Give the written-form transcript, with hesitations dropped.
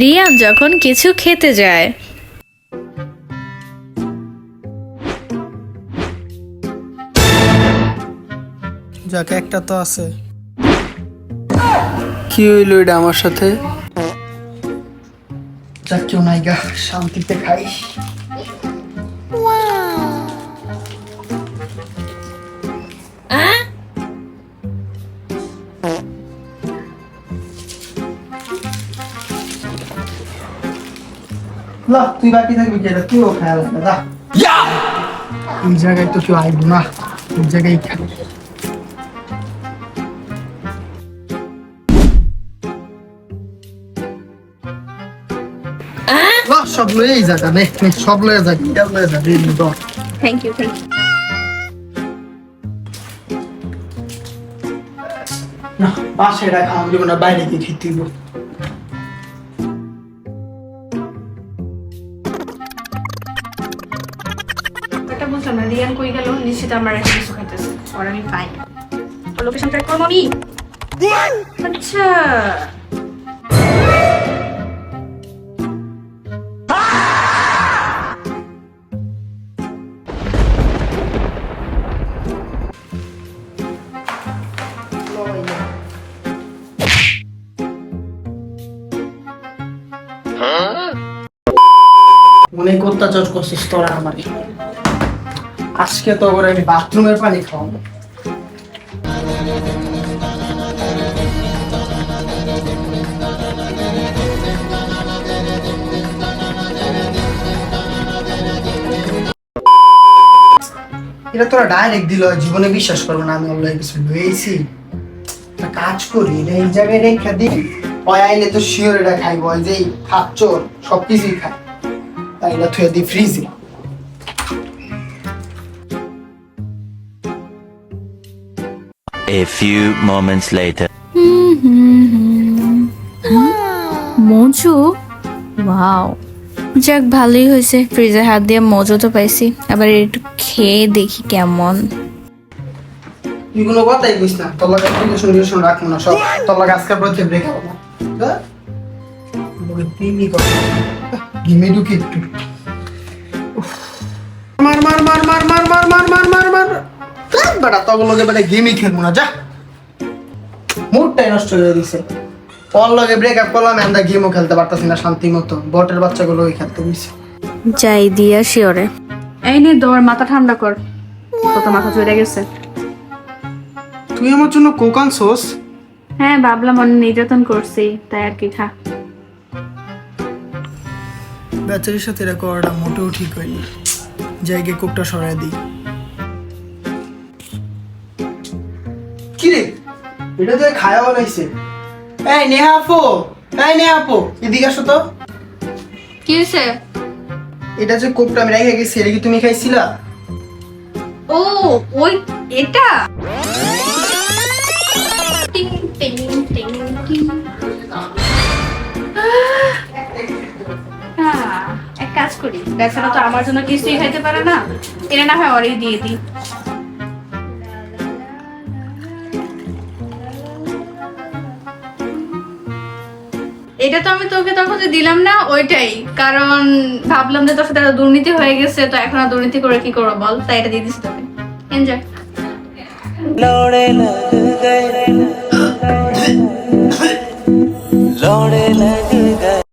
রিয়ান যখন কিছু খেতে যায় যাক একটা তো আছে। কি হইলো এটা আমার সাথে? যাক কেউ নাই গা, শান্তিতে খাই। লা তুই বাকি থাকবি কি? তুইও খেয়াল রাখবে না। এই জায়গায় তো কেউ আইব না, এই জায়গায় খা। সব লয়ে জায়গা নে, সব লয়ে যাবি, এটা লয়ে যাবি। থ্যাংক ইউ না পাশে রাখা আমি না, বাইরে গিয়ে খেতে দিব। এটা বুঝলাম না, রিয়ান কই গেল? নিশ্চিত আমার একটা কিছু খাইতেছে আর আমি পাই। লোকেশন ট্র্যাক করবো আমি। আচ্ছা অনেক অত্যাচার করছিস তোরা আমারে। আজকে তো করে আমি বাথরুমের পানি খাওয়াবো। এটা তোরা ডাইরেক্ট দিল, জীবনে বিশ্বাস করবো না আমি আল্লাহ কিছু লয়েছি। একটা কাজ করি, এটা এই জায়গায় রেখে দিই, ওই আইলে তো শিওর এটা খাইবো। ওই যে খাচ্চর সবকিছুই খাই, তাই এটা থুয়ে দিই ফ্রিজে। A few moments later. মজু, ওয়াও, যাক ভালোই হয়েছে, ফ্রিজে হাত দিয়ে মজু তো পাইছি। আবার একটু খেয়ে দেখি কেমন। তুই কোনো কথাই বুঝ না, তোর লাগে রিলেশন রাখবো না, সব তোর লাগে আজকের প্রতি ব্রেক হবো না। প্রেমই কর গেমে ঢুকি একটু। মার মার মার মার মার মার মার মার মার মার বেটা, তোর লগে বেটা গেমই খেলবো না, যা। মুডটাই নষ্ট হয়ে দিছে। ওর লগে ব্রেকআপ করলাম, আমরা গেমও খেলতে পারতাছি না শান্তি মতো। বটের বাচ্চাগুলো ওই খেলতে বুঝছি। যাই দিয়া শিওরে। এই নে তোর মাথা ঠান্ডা কর, কত মাথা চড়ে গেছে। তুই আমার জন্য কোক আনছস? হ্যাঁ ভাবলাম অনেক নির্যাতন করছি তাই আর কি, খা। বেচারির সাথে এটা করাটা মোটেও ঠিক হয়নি। জায়গায় কোকটা সরাই দিই। কি রে, এটা তো খায়া বানাইছে। এই নেহা আপু, এই নেহা আপু, এদিকে আসো তো। কি হয়েছে? এটা যে কোকটা আমি রেখে গেছি, এটা কি তুমি খাইছিলা? ও ওই এটা এক কাজ করি, বেচারা তো আমার জন্য কিছুই খাইতে পারে না, এনে না হয় ওরই দিয়ে দিই। এটা তো আমি তোকে তখন যে দিলাম না, ওইটাই, কারণ ভাবলাম যে তোর সাথে দুর্নীতি হয়ে গেছে, তো এখন আর দুর্নীতি করে কি করবো বল, তাই এটা দিয়ে দিচ্ছি তোকে। এনজয়। लौड़े लग गए लौड़े लग